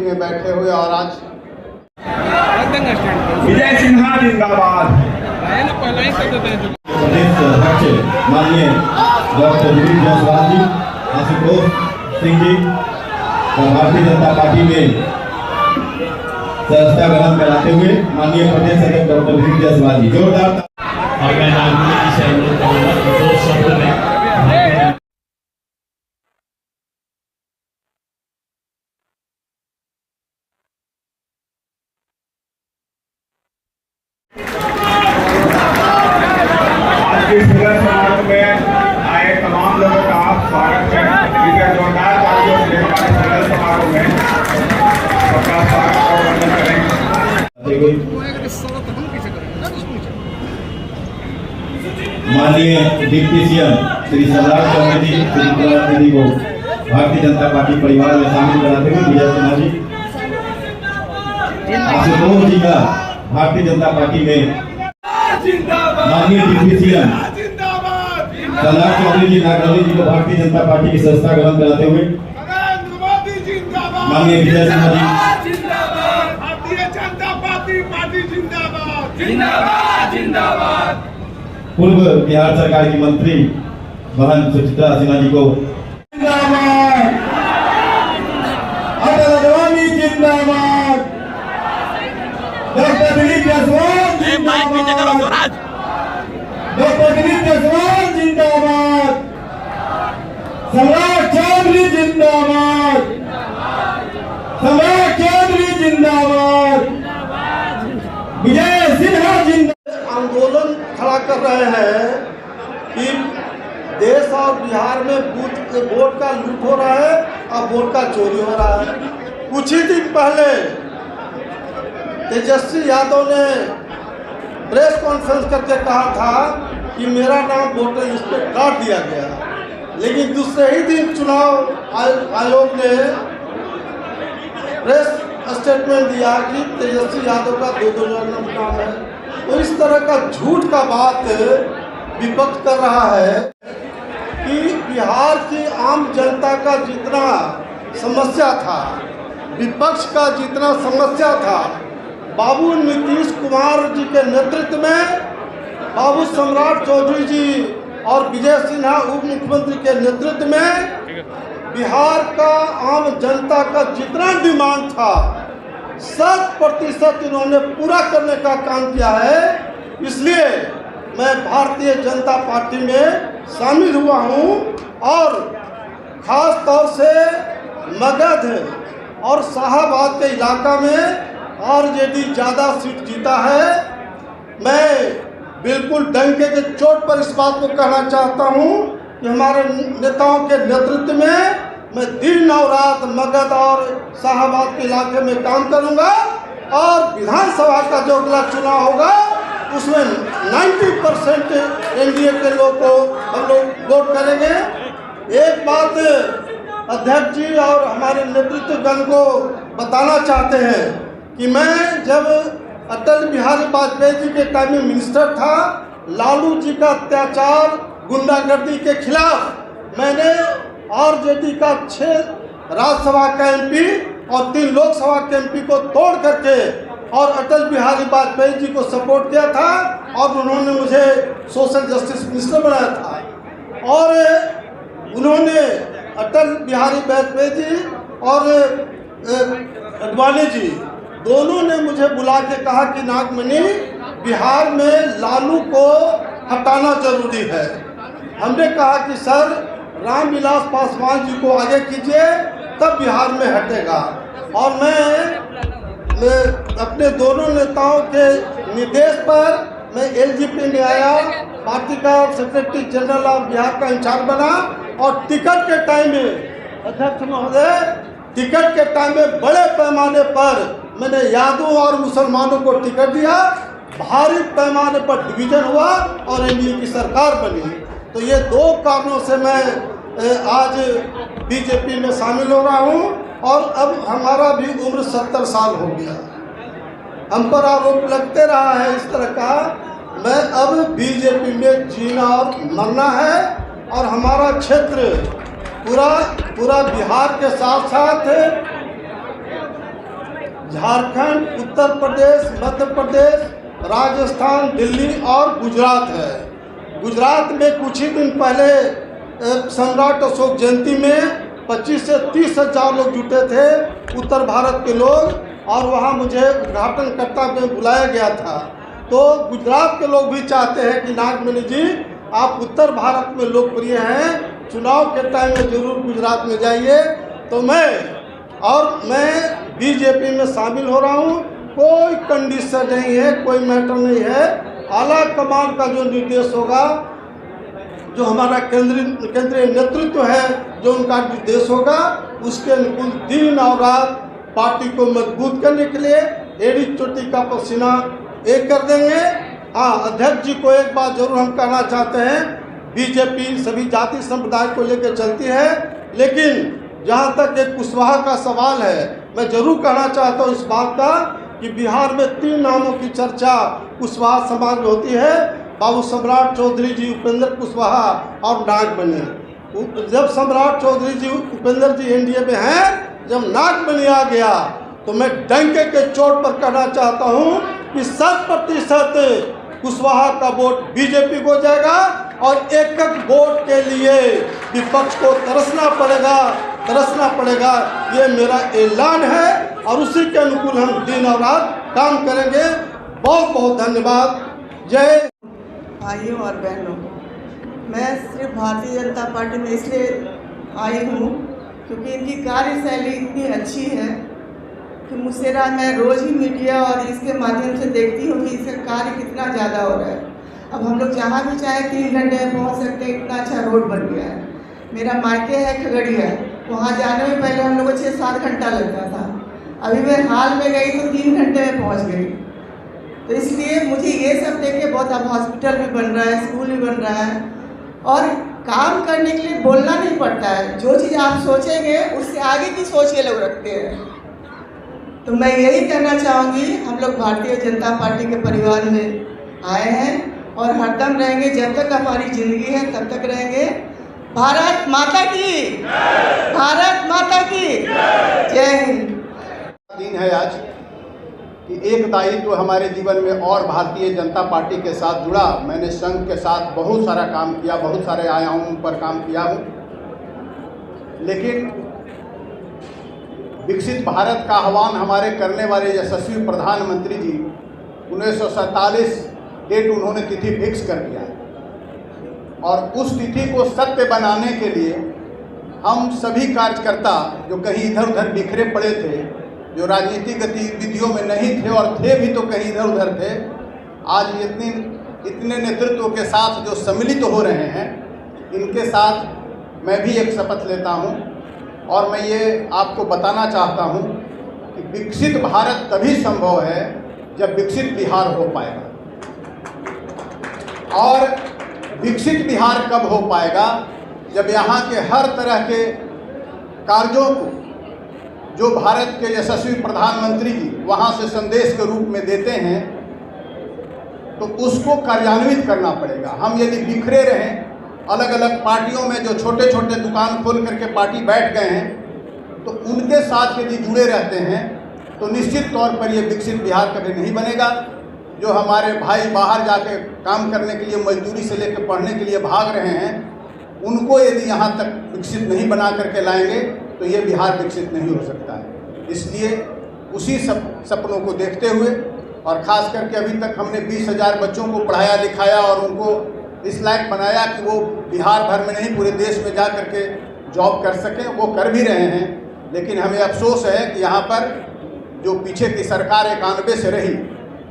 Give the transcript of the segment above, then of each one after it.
में बैठे हुए और आज विजय सिन्हा जिंदाबाद। प्रदेश अध्यक्ष माननीय डॉक्टर दिलीप जायसवाल जी, आशुतोष सिंह जी और भारतीय जनता पार्टी में सदस्यता ग्रहण कराते हुए माननीय प्रदेश अध्यक्ष डॉक्टर दिलीप जायसवाल जी, जोरदार। और मैं नागरिक से अनुरोध करूंगा कि दो शब्द में आज के सदस्य समारोह में आए तमाम लोगों का स्वागत है। इसे जोरदार तालियों से हमारे सदस्य समारोह में सबका स्वागत और वंदन करेंगे। माननीय डिप्टी सीएम श्री सम्राट चौधरी जी, श्री प्रहलाद जी को भारतीय जनता पार्टी परिवार में शामिल कराते हुए विजय सिन्हा जी, आशुतोष जी का भारतीय जनता पार्टी में, माननीय डिप्टी सीएम सम्राट चौधरी जी नागरली जी को भारतीय जनता पार्टी की सदस्यता ग्रहण कराते हुए माननीय विजय सिन्हा जी, भारतीय जनता पार्टी जिंदाबाद जिंदाबाद जिंदाबाद। पूर्व बिहार सरकार की मंत्री बहन सुचित्रा सिन्हा जी को जिंदाबाद, अटल अडवाणी जिंदाबाद, डॉक्टर दिलीप जायसवाल जिंदाबाद, डॉक्टर दिलीप जायसवाल जिंदाबाद, सम्राट चौधरी जिंदाबाद, सम्राट चौधरी जिंदाबाद, विजय सिन्हा जिंदाबाद। आंदोलन खड़ा कर रहे हैं कि देश और बिहार में वोट का लूट हो रहा है और वोट का चोरी हो रहा है। कुछ ही दिन पहले तेजस्वी यादव ने प्रेस कॉन्फ्रेंस करके कहा था कि मेरा नाम वोटर लिस्ट पे काट दिया गया, लेकिन दूसरे ही दिन चुनाव आयोग ने प्रेस स्टेटमेंट दिया कि तेजस्वी यादव का 2 जन्म नाम है। तो इस तरह का झूठ का बात विपक्ष कर रहा है कि बिहार की आम जनता का जितना समस्या था, विपक्ष का जितना समस्या था, बाबू नीतीश कुमार जी के नेतृत्व में, बाबू सम्राट चौधरी जी और विजय सिन्हा उप मुख्यमंत्री के नेतृत्व में बिहार का आम जनता का जितना डिमांड था 100% इन्होंने पूरा करने का काम किया है। इसलिए मैं भारतीय जनता पार्टी में शामिल हुआ हूं और ख़ास तौर से मगध और शाहाबाद के इलाका में आरजेडी ज़्यादा सीट जीता है। मैं बिल्कुल डंके के चोट पर इस बात को कहना चाहता हूं कि हमारे नेताओं के नेतृत्व में मैं दिन और रात मगध और शाहाबाद के इलाके में काम करूंगा और विधानसभा का जो अगला चुनाव होगा उसमें 90% एनडीए के लोग को हम लोग वोट करेंगे। एक बात अध्यक्ष जी और हमारे नेतृत्वगण को बताना चाहते हैं कि मैं जब अटल बिहारी वाजपेयी जी के टाइम में मिनिस्टर था, लालू जी का अत्याचार गुंडागर्दी के खिलाफ मैंने आरजेडी का 6 राज्यसभा का एमपी और 3 लोकसभा के एमपी को तोड़ करके और अटल बिहारी वाजपेयी जी को सपोर्ट किया था और उन्होंने मुझे सोशल जस्टिस मिनिस्टर बनाया था। और उन्होंने अटल बिहारी वाजपेयी जी और अडवाणी जी दोनों ने मुझे बुला के कहा कि नागमणि, बिहार में लालू को हटाना जरूरी है। हमने कहा कि सर, रामविलास पासवान जी को आगे कीजिए तब बिहार में हटेगा। और मैं अपने दोनों नेताओं के निर्देश पर मैं एलजीपी में आया, पार्टी का सेक्रेटरी जनरल ऑफ बिहार का इंचार्ज बना और टिकट के टाइम में, अध्यक्ष महोदय, टिकट के टाइम में बड़े पैमाने पर मैंने यादव और मुसलमानों को टिकट दिया, भारी पैमाने पर डिवीजन हुआ और एनडीए की सरकार बनी। तो ये 2 कारणों से मैं आज बीजेपी में शामिल हो रहा हूँ और अब हमारा भी उम्र 70 साल हो गया। हम पर आरोप लगते रहा है इस तरह का। मैं अब बीजेपी में जीना और मरना है और हमारा क्षेत्र पूरा बिहार के साथ साथ झारखंड, उत्तर प्रदेश, मध्य प्रदेश, राजस्थान, दिल्ली और गुजरात है। गुजरात में कुछ ही दिन पहले सम्राट अशोक जयंती में 25 से 30 हज़ार लोग जुटे थे, उत्तर भारत के लोग, और वहाँ मुझे उद्घाटनकर्ता में बुलाया गया था। तो गुजरात के लोग भी चाहते हैं कि नागमणि जी आप उत्तर भारत में लोकप्रिय हैं, चुनाव के टाइम में जरूर गुजरात में जाइए। तो मैं बीजेपी में शामिल हो रहा हूँ। कोई कंडीशन नहीं है, कोई मैटर नहीं है। आला कमान का जो निर्देश होगा, जो हमारा केंद्रीय नेतृत्व है, जो उनका निर्देश होगा, उसके अनुकूल दिन और रात पार्टी को मजबूत करने के लिए एड़ी चोटी का पसीना एक कर देंगे। हाँ, अध्यक्ष जी को एक बात जरूर हम कहना चाहते हैं, बीजेपी सभी जाति संप्रदाय को लेकर चलती है, लेकिन जहाँ तक एक कुशवाहा का सवाल है, मैं जरूर कहना चाहता हूँ इस बात का कि बिहार में 3 नामों की चर्चा कुशवाहा समाज में होती है, बाबू सम्राट चौधरी जी, उपेंद्र कुशवाहा और नागमणि। जब सम्राट चौधरी जी, उपेंद्र जी एनडीए में हैं, जब नागमणि आ गया तो मैं डंके के चोट पर कहना चाहता हूँ कि 100% कुशवाहा का वोट बीजेपी को जाएगा और एक वोट के लिए विपक्ष को तरसना पड़ेगा। ये मेरा ऐलान है और उसी के अनुकूल हम दिन और रात काम करेंगे। बहुत बहुत धन्यवाद। जय भाइयों और बहनों, मैं सिर्फ भारतीय जनता पार्टी में इसलिए आई हूँ क्योंकि इनकी कार्यशैली इतनी अच्छी है कि मुझसेरा मैं रोज़ ही मीडिया और इसके माध्यम से देखती हूँ कि इसका कार्य कितना ज़्यादा हो रहा है। अब हम लोग जहाँ भी चाहे 3 घंटे में पहुँच सकते हैं, इतना अच्छा रोड बन गया है। मेरा मायके है खगड़िया, वहाँ जाने में पहले हम लोग को 6-7 घंटा लगता था, अभी मैं हाल में गई तो 3 घंटे में पहुँच गई। तो इसलिए मुझे ये सब देख के बहुत, अब हॉस्पिटल भी बन रहा है, स्कूल भी बन रहा है, और काम करने के लिए बोलना नहीं पड़ता है। जो चीज़ आप सोचेंगे उससे आगे की सोच ये लोग रखते हैं। तो मैं यही कहना चाहूँगी, हम लोग भारतीय जनता पार्टी के परिवार में आए हैं और हरदम रहेंगे, जब तक हमारी ज़िंदगी है तब तक रहेंगे। भारत माता की, भारत माता की जय हिंद। दिन है आज कि एक दायित्व हमारे जीवन में और भारतीय जनता पार्टी के साथ जुड़ा। मैंने संघ के साथ बहुत सारा काम किया, बहुत सारे आयामों पर काम किया हूँ, लेकिन विकसित भारत का आह्वान हमारे करने वाले यशस्वी प्रधानमंत्री जी 1947 डेट उन्होंने तिथि फिक्स कर दिया है, और उस तिथि को सत्य बनाने के लिए हम सभी कार्यकर्ता जो कहीं इधर उधर बिखरे पड़े थे, जो राजनीतिक गतिविधियों में नहीं थे और थे भी तो कहीं इधर उधर थे, आज इतने नेतृत्व के साथ जो सम्मिलित हो रहे हैं, इनके साथ मैं भी एक शपथ लेता हूं, और मैं ये आपको बताना चाहता हूं कि विकसित भारत तभी संभव है जब विकसित बिहार हो पाएगा। और विकसित बिहार कब हो पाएगा? जब यहाँ के हर तरह के कार्यों को जो भारत के यशस्वी प्रधानमंत्री जी वहाँ से संदेश के रूप में देते हैं, तो उसको कार्यान्वित करना पड़ेगा। हम यदि बिखरे रहें, अलग अलग पार्टियों में जो छोटे छोटे दुकान खोल करके पार्टी बैठ गए हैं, तो उनके साथ यदि जुड़े रहते हैं तो निश्चित तौर पर ये विकसित बिहार कभी नहीं बनेगा। जो हमारे भाई बाहर जाके काम करने के लिए, मजदूरी से लेकर पढ़ने के लिए भाग रहे हैं, उनको यदि यहाँ तक विकसित नहीं बना करके लाएंगे तो ये बिहार विकसित नहीं हो सकता है। इसलिए उसी सपनों को देखते हुए, और ख़ास करके अभी तक हमने 20,000 बच्चों को पढ़ाया लिखाया और उनको इस लायक बनाया कि वो बिहार भर में नहीं पूरे देश में जा करके जॉब कर सकें, वो कर भी रहे हैं। लेकिन हमें अफसोस है कि यहाँ पर जो पीछे की सरकार 91 से रही,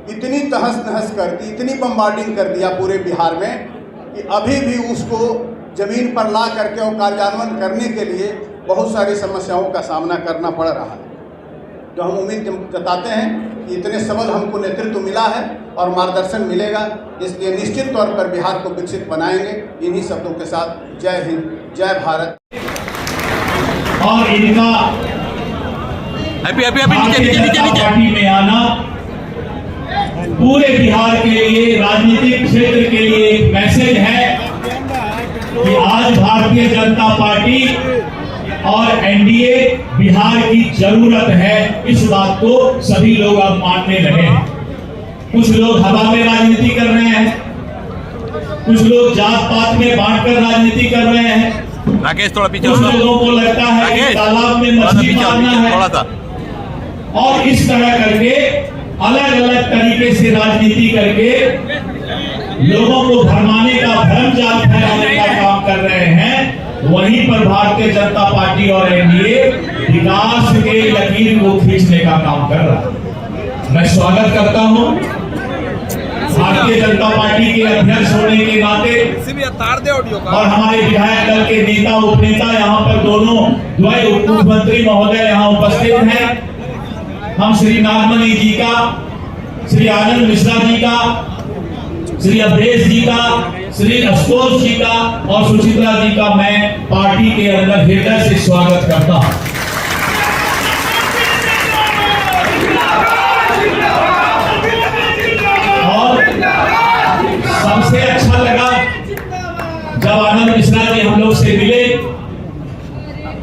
इतनी तहस नहस कर दी, इतनी बम्बार्डिंग कर दिया पूरे बिहार में कि अभी भी उसको ज़मीन पर ला करके और कार्यान्वयन करने के लिए बहुत सारी समस्याओं का सामना करना पड़ रहा है। तो हम उम्मीद जताते हैं कि इतने सबल हमको नेतृत्व मिला है और मार्गदर्शन मिलेगा, इसलिए निश्चित तौर पर बिहार को विकसित बनाएंगे। इन्हीं शब्दों के साथ जय हिंद, जय भारत। और इनका पार्टी में आना पूरे बिहार के लिए, राजनीतिक क्षेत्र के लिए एक मैसेज है कि आज भारतीय जनता पार्टी और एनडीए बिहार बिहार की जरूरत है, इस बात को सभी लोग अब मानने लगे हैं। कुछ लोग हवा में राजनीति कर रहे हैं, कुछ लोग जात पात में बांटकर राजनीति कर रहे हैं। राकेश थोड़ा पीछे, कुछ लोगों को लगता है कि तालाब में मछली मारना है, थोड़ा सा, और इस तरह करके अलग अलग तरीके से राजनीति करके लोगों को भरमाने का, भ्रम जाल फैलाने का काम कर रहे हैं। वहीं पर भारतीय जनता पार्टी और एनडीए विकास के लकीर को खींचने का काम कर रहा है। मैं स्वागत करता हूं भारतीय जनता पार्टी के अध्यक्ष होने के नाते और हमारे विधायक दल के नेता उपनेता यहाँ पर दोनों द्वय उप मुख्यमंत्री महोदय यहाँ उपस्थित हैं। हम श्री नागमणि जी का, श्री आनंद मिश्रा जी का, श्री अवधेश जी का, श्री आशुतोष जी का और सुचित्रा जी का मैं पार्टी के अंदर हृदय से स्वागत करता हूं। और सबसे अच्छा लगा जब आनंद मिश्रा जी हम लोग से मिले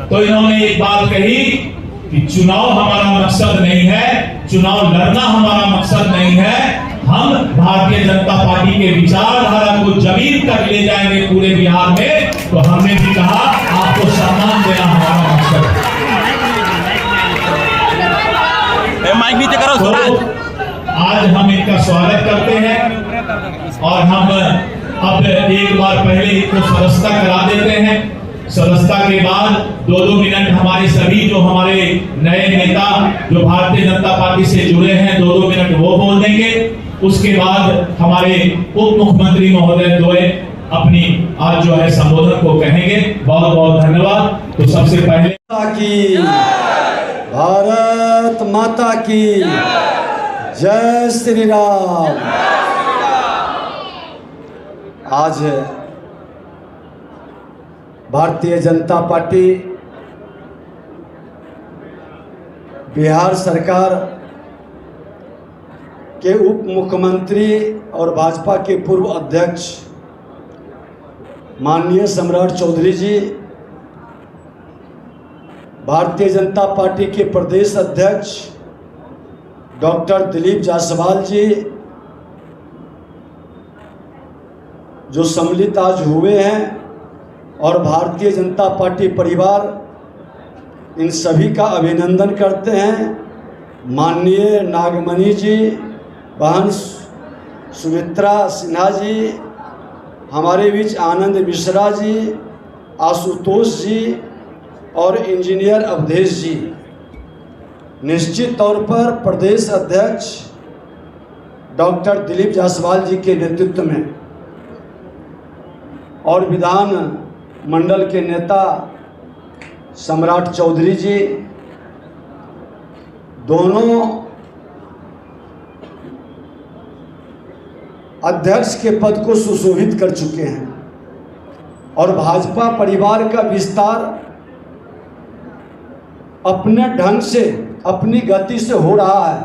तो इन्होंने एक बात कही कि चुनाव हमारा मकसद नहीं है, चुनाव लड़ना हमारा मकसद नहीं है, हम भारतीय जनता पार्टी के विचारधारा को जमीन तक ले जाएंगे पूरे बिहार में। तो हमने भी कहा आपको सम्मान देना हमारा मकसद है। माइक नीचे करो। तो आज हम इनका स्वागत करते हैं और हम अब एक बार पहले इनको सदस्यता करा देते हैं। सदस्यता के बाद 2-2 मिनट हमारे सभी जो हमारे नए नेता जो भारतीय जनता पार्टी से जुड़े हैं 2-2 मिनट वो बोल देंगे। उसके बाद हमारे उप मुख्यमंत्री महोदय द्वय अपनी आज जो है संबोधन को कहेंगे। बहुत बहुत धन्यवाद। तो सबसे पहले की भारत माता की जय श्री राम। आज भारतीय जनता पार्टी बिहार सरकार के उप मुख्यमंत्री और भाजपा के पूर्व अध्यक्ष माननीय सम्राट चौधरी जी, भारतीय जनता पार्टी के प्रदेश अध्यक्ष डॉक्टर दिलीप जायसवाल जी जो सम्मिलित आज हुए हैं, और भारतीय जनता पार्टी परिवार इन सभी का अभिनंदन करते हैं। माननीय नागमणि जी, बहन सुमित्रा सिन्हा जी, हमारे बीच आनंद मिश्रा जी, आशुतोष जी और इंजीनियर अवधेश जी, निश्चित तौर पर प्रदेश अध्यक्ष डॉक्टर दिलीप जायसवाल जी के नेतृत्व में और विधान मंडल के नेता सम्राट चौधरी जी, दोनों अध्यक्ष के पद को सुशोभित कर चुके हैं और भाजपा परिवार का विस्तार अपने ढंग से, अपनी गति से हो रहा है।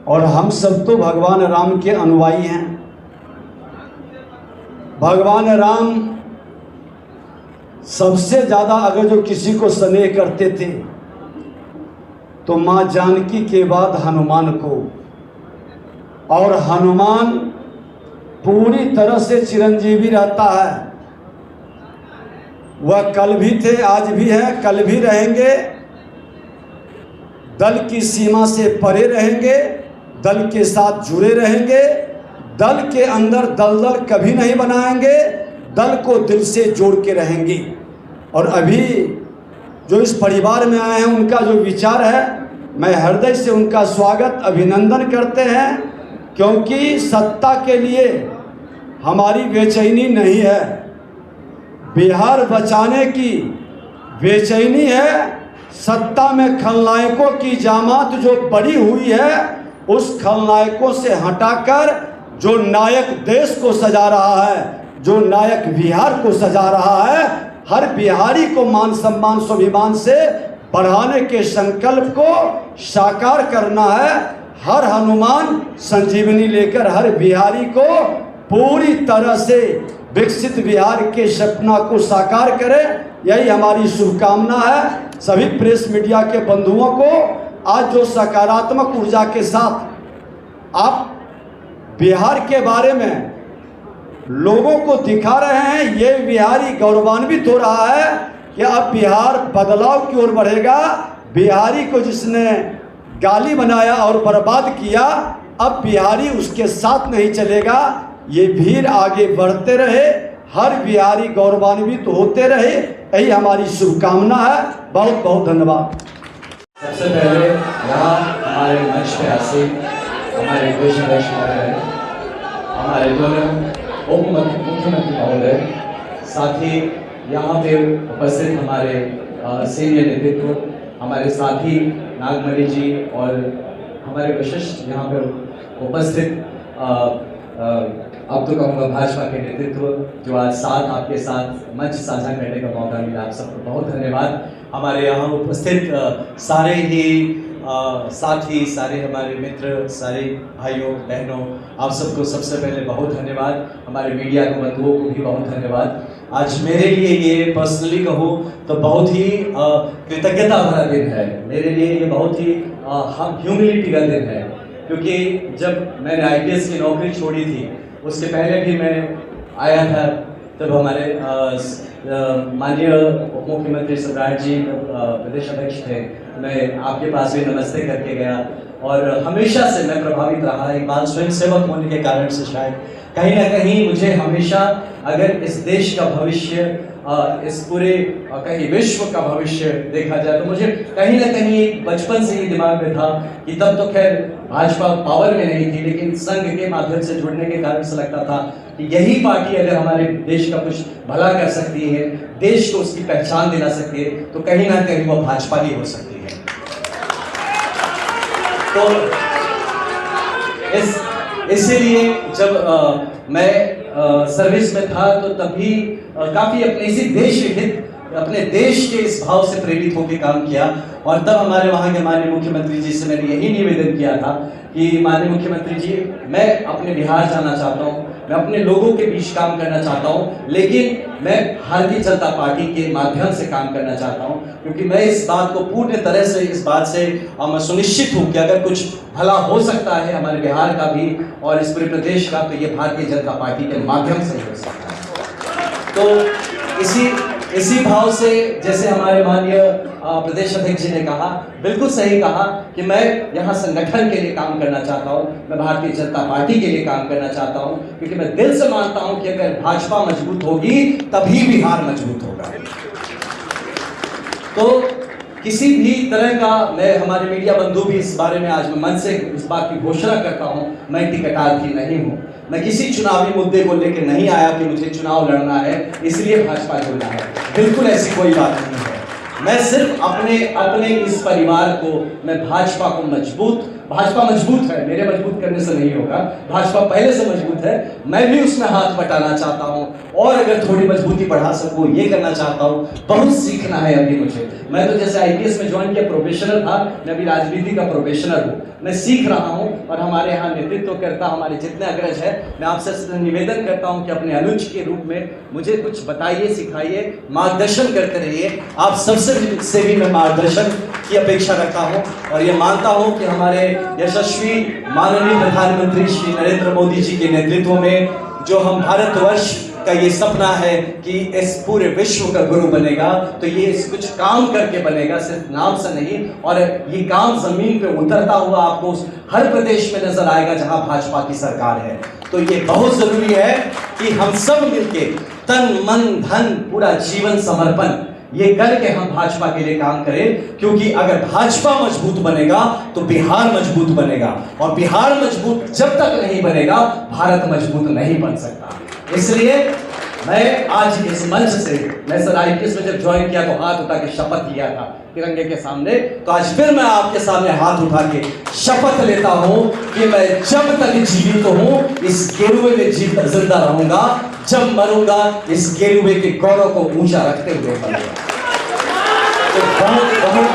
और हम सब तो भगवान राम के अनुयायी हैं। भगवान राम सबसे ज़्यादा अगर जो किसी को स्नेह करते थे तो माँ जानकी के बाद हनुमान को, और हनुमान पूरी तरह से चिरंजीवी रहता है। वह कल भी थे, आज भी हैं, कल भी रहेंगे। दल की सीमा से परे रहेंगे, दल के साथ जुड़े रहेंगे, दल के अंदर दलदल कभी नहीं बनाएंगे, दल को दिल से जोड़ के रहेंगे। और अभी जो इस परिवार में आए हैं उनका जो विचार है, मैं हृदय से उनका स्वागत अभिनंदन करते हैं, क्योंकि सत्ता के लिए हमारी बेचैनी नहीं है, बिहार बचाने की बेचैनी है। सत्ता में खलनायकों की जामात जो बड़ी हुई है, उस खलनायकों से हटाकर जो नायक देश को सजा रहा है, जो नायक बिहार को सजा रहा है, हर बिहारी को मान सम्मान स्वाभिमान से बढ़ाने के संकल्प को साकार करना है। हर हनुमान संजीवनी लेकर हर बिहारी को पूरी तरह से विकसित बिहार के सपना को साकार करे, यही हमारी शुभकामना है। सभी प्रेस मीडिया के बंधुओं को आज जो सकारात्मक ऊर्जा के साथ आप बिहार के बारे में लोगों को दिखा रहे हैं, ये बिहारी गौरवान्वित हो रहा है कि अब बिहार बदलाव की ओर बढ़ेगा। बिहारी को जिसने गाली बनाया और बर्बाद किया, अब बिहारी उसके साथ नहीं चलेगा। ये भीड़ आगे बढ़ते रहे, हर बिहारी गौरवान्वित होते रहे, यही हमारी शुभकामना है। बहुत बहुत धन्यवाद। सबसे पहले यहाँ हमारे मंच पे आसीन हमारे देश अध्यक्ष महोदय, हमारे दोनों उप मुख्यमंत्री महोदय, साथ ही यहाँ पे उपस्थित हमारे सीनियर नेतृत्व, हमारे साथी नागमणि जी और हमारे विशिष्ट यहाँ पर उपस्थित अब तो कहूँगा भाजपा के नेतृत्व जो आज साथ आपके साथ मंच साझा करने का मौका मिला, आप सबको बहुत धन्यवाद। हमारे यहाँ उपस्थित सारे ही साथी, सारे हमारे मित्र, सारे भाइयों बहनों, आप सबको सबसे पहले बहुत धन्यवाद। हमारे मीडिया के बंधुओं को भी बहुत धन्यवाद। आज मेरे लिए ये पर्सनली कहूँ तो बहुत ही कृतज्ञता भरा दिन है। मेरे लिए ये बहुत ही ह्यूमिलिटी का दिन है, क्योंकि जब मैंने IPS की नौकरी छोड़ी थी उसके पहले भी मैं आया था, तब हमारे माननीय उप मुख्यमंत्री सम्राट जी प्रदेश अध्यक्ष थे। मैं आपके पास भी नमस्ते करके गया और हमेशा से मैं प्रभावित रहा। एक बात स्वयं सेवक होने के कारण से शायद कहीं ना कहीं मुझे हमेशा, अगर इस देश का भविष्य, इस पूरे कहीं विश्व का भविष्य देखा जाए तो मुझे कहीं ना कहीं बचपन से ही दिमाग में था कि तब तो खैर भाजपा पावर में नहीं थी, लेकिन संघ के माध्यम से जुड़ने के कारण से लगता था कि यही पार्टी अगर हमारे देश का कुछ भला कर सकती है, देश को उसकी पहचान दिला सकती है, तो कहीं ना कहीं वो भाजपा ही हो सकती है। तो इसीलिए जब मैं सर्विस में था तो तभी काफ़ी अपने इसी देश हित, अपने देश के इस भाव से प्रेरित होकर काम किया। और तब हमारे वहाँ के माननीय मुख्यमंत्री जी से मैंने यही निवेदन किया था कि माननीय मुख्यमंत्री जी, मैं अपने बिहार जाना चाहता हूँ, मैं अपने लोगों के बीच काम करना चाहता हूँ, लेकिन मैं भारतीय जनता पार्टी के माध्यम से काम करना चाहता हूँ, क्योंकि मैं इस बात को पूर्ण तरह से इस बात से मैं सुनिश्चित हूँ कि अगर कुछ भला हो सकता है हमारे बिहार का भी और इस पूरे प्रदेश का, तो ये भारतीय जनता पार्टी के माध्यम से ही हो सकता है। तो इसी भाव से, जैसे हमारे माननीय प्रदेश अध्यक्ष जी ने कहा, बिल्कुल सही कहा कि मैं यहाँ संगठन के लिए काम करना चाहता हूँ, मैं भारतीय जनता पार्टी के लिए काम करना चाहता हूँ, क्योंकि मैं दिल से मानता हूँ कि अगर भाजपा मजबूत होगी तभी बिहार मजबूत होगा। तो किसी भी तरह का, मैं हमारे मीडिया बंधु भी इस बारे में आज मैं मन से इस बात की घोषणा करता हूँ, मैं टिकटार्थी नहीं हूँ। मैं किसी चुनावी मुद्दे को लेकर नहीं आया कि मुझे चुनाव लड़ना है इसलिए भाजपा जुड़ना है, बिल्कुल ऐसी कोई बात नहीं है। मैं सिर्फ अपने इस परिवार को, मैं भाजपा मजबूत है, मेरे मजबूत करने से नहीं होगा, भाजपा पहले से मजबूत है, मैं भी उसमें हाथ बटाना चाहता हूँ और अगर थोड़ी मजबूती बढ़ा सकूँ ये करना चाहता हूँ। बहुत सीखना है अभी मुझे। मैं तो जैसे IPS में ज्वाइन किया प्रोफेशनल था, मैं अभी राजनीति का प्रोफेशनल हूँ, मैं सीख रहा हूँ। और हमारे यहाँ नेतृत्व करता हमारे जितने अग्रज है, मैं आपसे निवेदन करता हूँ कि अपने अनुज के रूप में मुझे कुछ बताइए, सिखाइए, मार्गदर्शन करते रहिए। आप सबसे भी मैं मार्गदर्शन की अपेक्षा रखता हूँ और ये मानता हूँ कि हमारे यशस्वी माननीय प्रधानमंत्री श्री नरेंद्र मोदी जी के नेतृत्व में जो हम भारतवर्ष का ये सपना है कि इस पूरे विश्व का गुरु बनेगा, तो ये कुछ काम करके बनेगा, सिर्फ नाम से नहीं। और ये काम जमीन पे उतरता हुआ आपको हर प्रदेश में नजर आएगा जहां भाजपा की सरकार है। तो ये बहुत जरूरी है कि हम सब मिलके तन मन धन पूरा जीवन समर्पण ये करके हम भाजपा के लिए काम करें, क्योंकि अगर भाजपा मजबूत बनेगा तो बिहार मजबूत बनेगा, और बिहार मजबूत जब तक नहीं बनेगा भारत मजबूत नहीं बन सकता। इसलिए मैं आज इस मंच से, मैं सर IPS में जब ज्वाइन किया तो हाथ उठा के शपथ लिया था तिरंगे के सामने, तो आज फिर मैं आपके सामने हाथ उठा के शपथ लेता हूं कि मैं जब तक जीवित हूं इस गेरुए में जिंदा रहूंगा, जब मरूंगा इस गेरुए के गौरव को ऊंचा रखते हुए मरूंगा। तो बहुत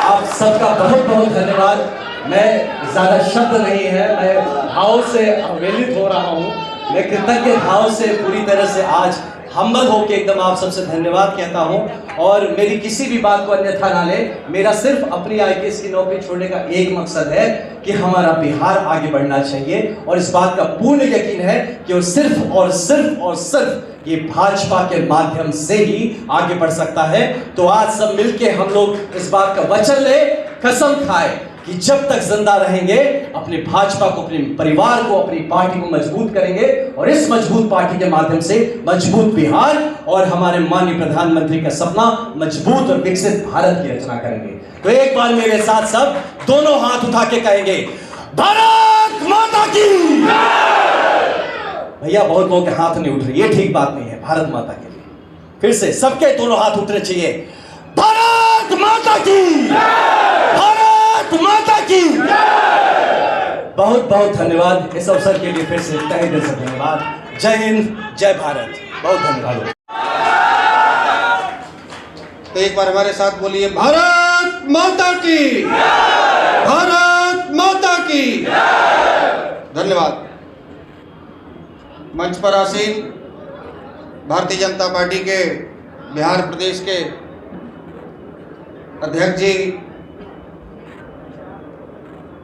आप सबका बहुत धन्यवाद। मैं ज्यादा शब्द नहीं है, मैं भाव से अवेलित हो रहा हूं, मैं कृतज्ञ भाव से पूरी तरह से आज हम्बल होके एकदम आप सबसे धन्यवाद कहता हूं। और मेरी किसी भी बात को अन्यथा ना ले, मेरा सिर्फ अपनी IPS की नौकरी छोड़ने का एक मकसद है कि हमारा बिहार आगे बढ़ना चाहिए। और इस बात का पूर्ण यकीन है कि वो सिर्फ और सिर्फ और सिर्फ ये भाजपा के माध्यम से ही आगे बढ़ सकता है। तो आज सब मिलके हम लोग इस बात का वचन ले, कसम खाए कि जब तक जिंदा रहेंगे अपने भाजपा को, अपने परिवार को, अपनी पार्टी को मजबूत करेंगे और इस मजबूत पार्टी के माध्यम से मजबूत बिहार और हमारे माननीय प्रधानमंत्री का सपना मजबूत और विकसित भारत की रचना करेंगे। तो एक बार मेरे साथ सब दोनों हाथ उठा के कहेंगे, भारत माता की। भैया बहुत लोगों के हाथ नहीं उठ रहे, ये ठीक बात नहीं है। भारत माता के लिए फिर से सबके दोनों हाथ उठने चाहिए। भारत माता की, भारत माता की। बहुत बहुत धन्यवाद इस अवसर के लिए, फिर से तहे दिल से धन्यवाद। जय हिंद, जय भारत, बहुत धन्यवाद। तो एक बार हमारे साथ बोलिए, भारत माता की, भारत माता की। धन्यवाद। मंच पर आसीन भारतीय जनता पार्टी के बिहार प्रदेश के अध्यक्ष जी,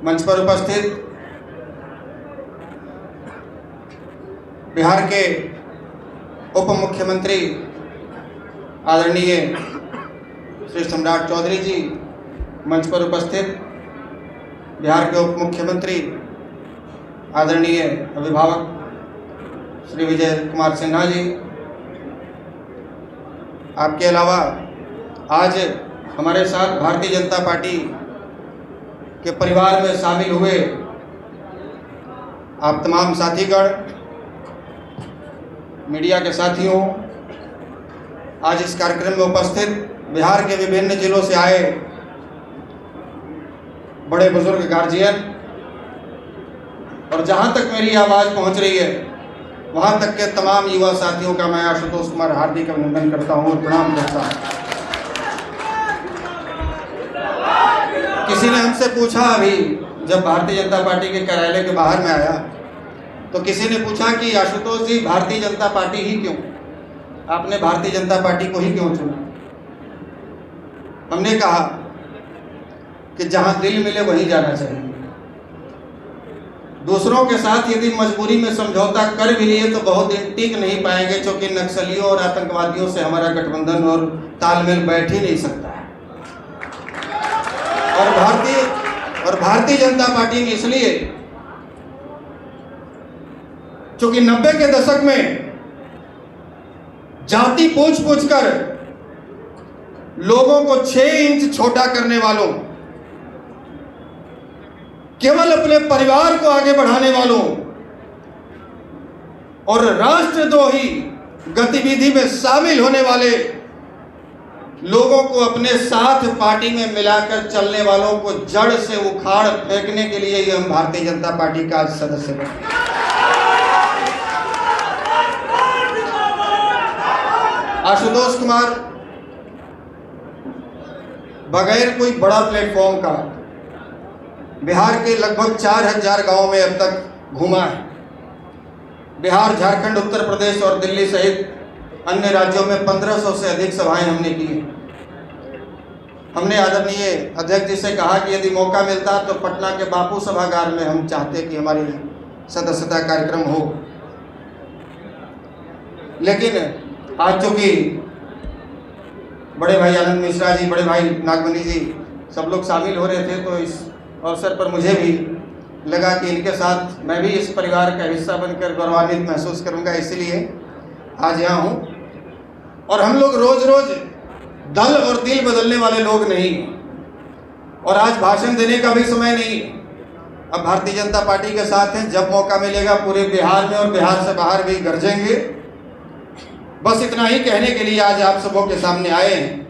मंच पर उपस्थित बिहार के उप मुख्यमंत्री आदरणीय श्री सम्राट चौधरी जी, मंच पर उपस्थित बिहार के उप मुख्यमंत्री आदरणीय अभिभावक श्री विजय कुमार सिन्हा जी, आपके अलावा आज हमारे साथ भारतीय जनता पार्टी के परिवार में शामिल हुए आप तमाम साथीगण, मीडिया के साथियों, आज इस कार्यक्रम में उपस्थित बिहार के विभिन्न जिलों से आए बड़े बुजुर्ग गार्जियन, और जहां तक मेरी आवाज़ पहुंच रही है वहां तक के तमाम युवा साथियों का मैं आशुतोष कुमार हार्दिक अभिनंदन करता हूं और प्रणाम करता हूं। किसी ने हमसे पूछा अभी, जब भारतीय जनता पार्टी के कार्यालय के बाहर में आया तो किसी ने पूछा कि आशुतोष जी, भारतीय जनता पार्टी ही क्यों, आपने भारतीय जनता पार्टी को ही क्यों चुना? हमने कहा कि जहां दिल मिले वहीं जाना चाहिए। दूसरों के साथ यदि मजबूरी में समझौता कर भी लिए तो बहुत दिन टिक नहीं पाएंगे, क्योंकि नक्सलियों और आतंकवादियों से हमारा गठबंधन और तालमेल बैठ ही नहीं सकता है। और भारतीय जनता पार्टी ने इसलिए, क्योंकि 90 के दशक में जाति पूछ पूछ कर लोगों को 6 इंच छोटा करने वालों, केवल अपने परिवार को आगे बढ़ाने वालों और राष्ट्रद्रोही गतिविधि में शामिल होने वाले लोगों को अपने साथ पार्टी में मिलाकर चलने वालों को जड़ से उखाड़ फेंकने के लिए ही हम भारतीय जनता पार्टी का सदस्य बने। आशुतोष कुमार बगैर कोई बड़ा प्लेटफॉर्म का बिहार के लगभग 4000 गांवों में अब तक घूमा है। बिहार, झारखंड, उत्तर प्रदेश और दिल्ली सहित अन्य राज्यों में 1500 से अधिक सभाएं हमने की हैं। हमने आदरणीय अध्यक्ष जी से कहा कि यदि मौका मिलता तो पटना के बापू सभागार में हम चाहते कि हमारी सदस्यता कार्यक्रम हो, लेकिन आज चूँकि बड़े भाई आनंद मिश्रा जी, बड़े भाई नागमणि जी सब लोग शामिल हो रहे थे, तो इस अवसर पर मुझे भी लगा कि इनके साथ मैं भी इस परिवार का हिस्सा बनकर गौरवान्वित महसूस करूंगा, इसीलिए आज यहाँ हूँ। और हम लोग रोज रोज दल और दिल बदलने वाले लोग नहीं, और आज भाषण देने का भी समय नहीं। अब भारतीय जनता पार्टी के साथ हैं, जब मौका मिलेगा पूरे बिहार में और बिहार से बाहर भी गरजेंगे। बस इतना ही कहने के लिए आज आप सबों के सामने आए हैं।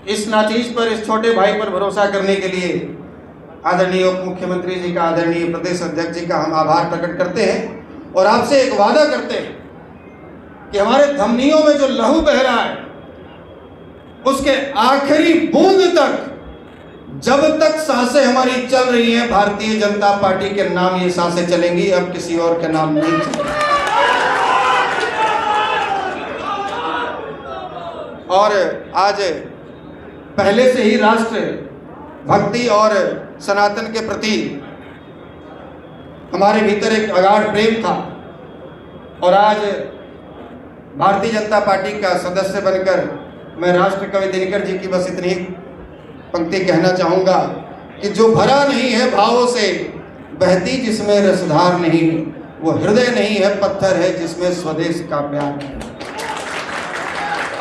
इस नाचीज पर, इस छोटे भाई पर भरोसा करने के लिए आदरणीय उप मुख्यमंत्री जी का, आदरणीय प्रदेश अध्यक्ष जी का हम आभार प्रकट करते हैं और आपसे एक वादा करते हैं कि हमारे धमनियों में जो लहू बह रहा है उसके आखिरी बूंद तक, जब तक सांसें हमारी चल रही हैं, भारतीय जनता पार्टी के नाम ये सांसें चलेंगी, अब किसी और के नाम नहीं चलेंगी। और आज पहले से ही राष्ट्र भक्ति और सनातन के प्रति हमारे भीतर एक अगाध प्रेम था और आज भारतीय जनता पार्टी का सदस्य बनकर मैं राष्ट्र कवि दिनकर जी की बस इतनी पंक्ति कहना चाहूँगा कि जो भरा नहीं है भावों से, बहती जिसमें रसधार नहीं, वो हृदय नहीं है पत्थर है जिसमें स्वदेश का प्यार नहीं।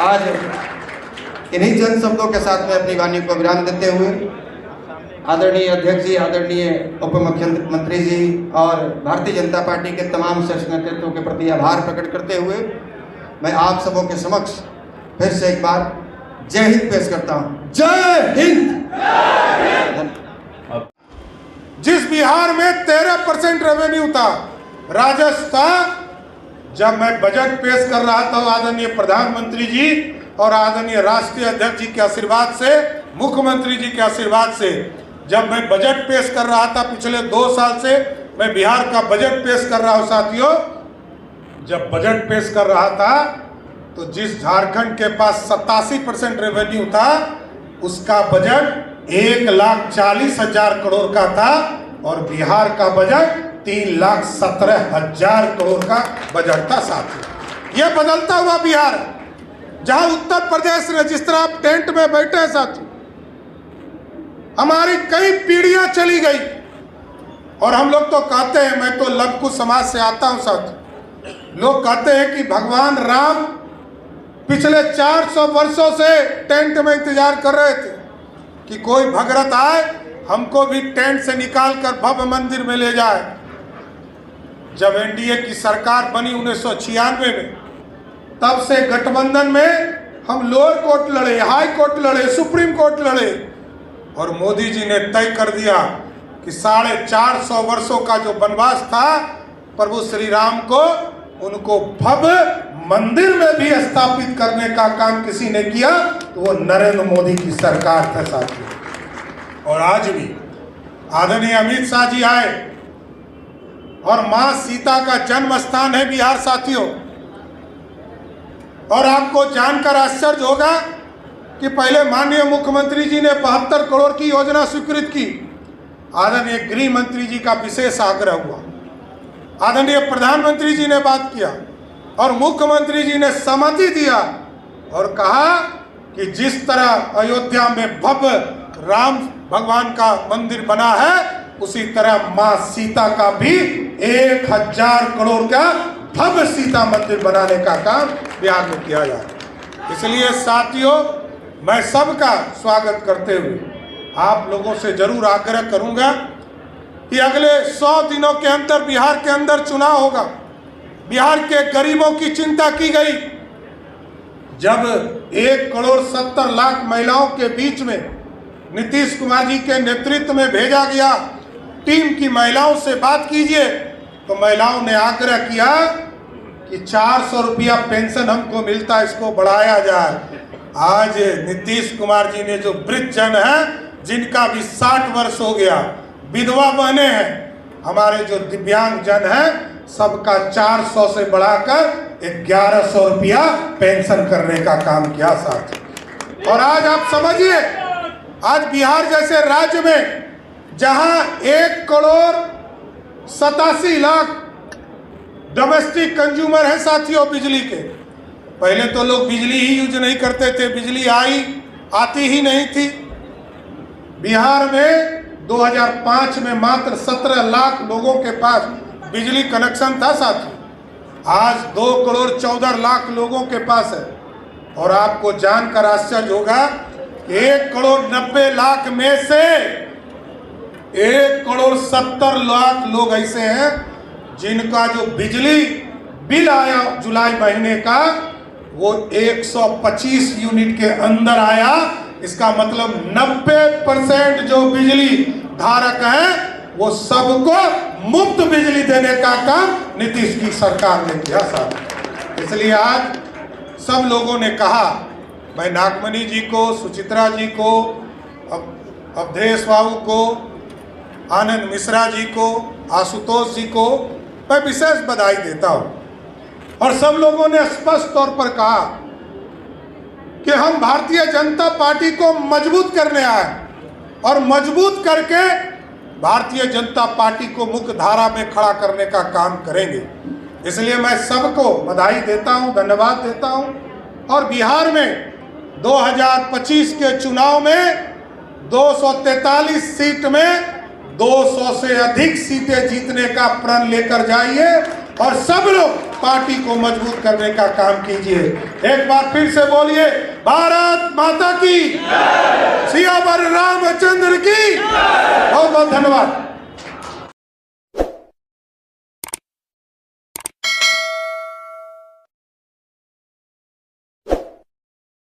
आज इन्हीं चंद शब्दों के साथ में अपनी वाणी को विराम देते हुए आदरणीय अध्यक्ष जी, आदरणीय उप मुख्यमंत्री जी और भारतीय जनता पार्टी के तमाम शीर्ष नेतृत्वों के प्रति आभार प्रकट करते हुए मैं आप सबों के समक्ष फिर से एक बार जय हिंद पेश करता हूँ। जय हिंद। जिस बिहार में 13% रेवेन्यू था, राजस्व था, जब मैं बजट पेश कर रहा था आदरणीय प्रधानमंत्री जी और आदरणीय राष्ट्रीय अध्यक्ष जी के आशीर्वाद से, मुख्यमंत्री जी के आशीर्वाद से जब मैं बजट पेश कर रहा था, पिछले 2 साल से मैं बिहार का बजट पेश कर रहा हूं साथियों, जब बजट पेश कर रहा था तो जिस झारखंड के पास 87% रेवेन्यू था उसका बजट 1,40,000 करोड़ का था और बिहार का बजट 3,17,000 करोड़ का बजट था साथियों। यह बदलता हुआ बिहार, जहां उत्तर प्रदेश ने जिस तरह आप टेंट में बैठे हैं साथियों, हमारी कई पीढ़ियां चली गई और हम लोग तो कहते हैं, मैं तो लव कुश समाज से आता हूं साथियों, लोग कहते हैं कि भगवान राम पिछले 400 वर्षों से टेंट में इंतजार कर रहे थे कि कोई भगरत आए, हमको भी टेंट से निकालकर भव्य मंदिर में ले जाए। जब एनडीए की सरकार बनी 1996 में, तब से गठबंधन में हम लोअर कोर्ट लड़े, हाई कोर्ट लड़े, सुप्रीम कोर्ट लड़े और मोदी जी ने तय कर दिया कि 450 वर्षों का जो वनवास था प्रभु श्री राम को, उनको भव्य मंदिर में भी स्थापित करने का काम किसी ने किया तो वो नरेंद्र मोदी की सरकार था साथियों। और आज भी आदरणीय अमित शाह जी आए और मां सीता का जन्म स्थान है बिहार साथियों। और आपको जानकर आश्चर्य होगा कि पहले माननीय मुख्यमंत्री जी ने 72 करोड़ की योजना स्वीकृत की, आदरणीय गृह मंत्री जी का विशेष आग्रह हुआ, आदरणीय प्रधानमंत्री जी ने बात किया और मुख्यमंत्री जी ने सहमति दिया और कहा कि जिस तरह अयोध्या में भव्य राम भगवान का मंदिर बना है, उसी तरह मां सीता का भी 1000 करोड़ का भव्य सीता मंदिर बनाने का काम बिहार में किया जाए। इसलिए साथियों, मैं सबका स्वागत करते हुए आप लोगों से जरूर आग्रह करूंगा कि अगले 100 दिनों के अंदर बिहार के अंदर चुनाव होगा। बिहार के गरीबों की चिंता की गई। जब 1,70,00,000 महिलाओं के बीच में नीतीश कुमार जी के नेतृत्व में भेजा गया टीम की महिलाओं से बात कीजिए, तो महिलाओं ने आग्रह किया कि 400 रुपया पेंशन हमको मिलता है, इसको बढ़ाया जाए। आज नीतीश कुमार जी ने जो वृद्ध जन है, जिनका भी 60 वर्ष हो गया, विधवा बहने हैं, हमारे जो दिव्यांग जन हैं, सबका 400 से बढ़ाकर 1100 रुपया पेंशन करने का काम किया साथ। और आज आप समझिए, आज बिहार जैसे राज्य में जहां 1,87,00,000 डोमेस्टिक कंज्यूमर है साथियों बिजली के, पहले तो लोग बिजली ही यूज नहीं करते थे, बिजली आती ही नहीं थी। बिहार में 2005 में मात्र 17 लाख लोगों के पास बिजली कनेक्शन था साथियों। आज 2,14,00,000 लोगों के पास है। और आपको जानकर आश्चर्य होगा कि 1,90,00,000 में से 1,70,00,000 लोग ऐसे हैं जिनका जो बिजली बिल आया जुलाई महीने का, वो 125 यूनिट के अंदर आया। इसका मतलब 90% जो बिजली धारक हैं, वो सबको मुफ्त बिजली देने का काम नीतीश की सरकार ने किया साहब। इसलिए आज सब लोगों ने कहा, मैं नागमणि जी को, सुचित्रा जी को, अवधेश बाबू को, आनंद मिश्रा जी को, आशुतोष जी को मैं विशेष बधाई देता हूँ। और सब लोगों ने स्पष्ट तौर पर कहा कि हम भारतीय जनता पार्टी को मजबूत करने आए और मजबूत करके भारतीय जनता पार्टी को मुख्य धारा में खड़ा करने का काम करेंगे। इसलिए मैं सबको बधाई देता हूं, धन्यवाद देता हूं। और बिहार में 2025 के चुनाव में 243 सीट में 200 से अधिक सीटें जीतने का प्रण लेकर जाइए और सब लोग पार्टी को मजबूत करने का काम कीजिए। एक बार फिर से बोलिए, भारत माता की, सियावर रामचंद्र की। बहुत बहुत धन्यवाद।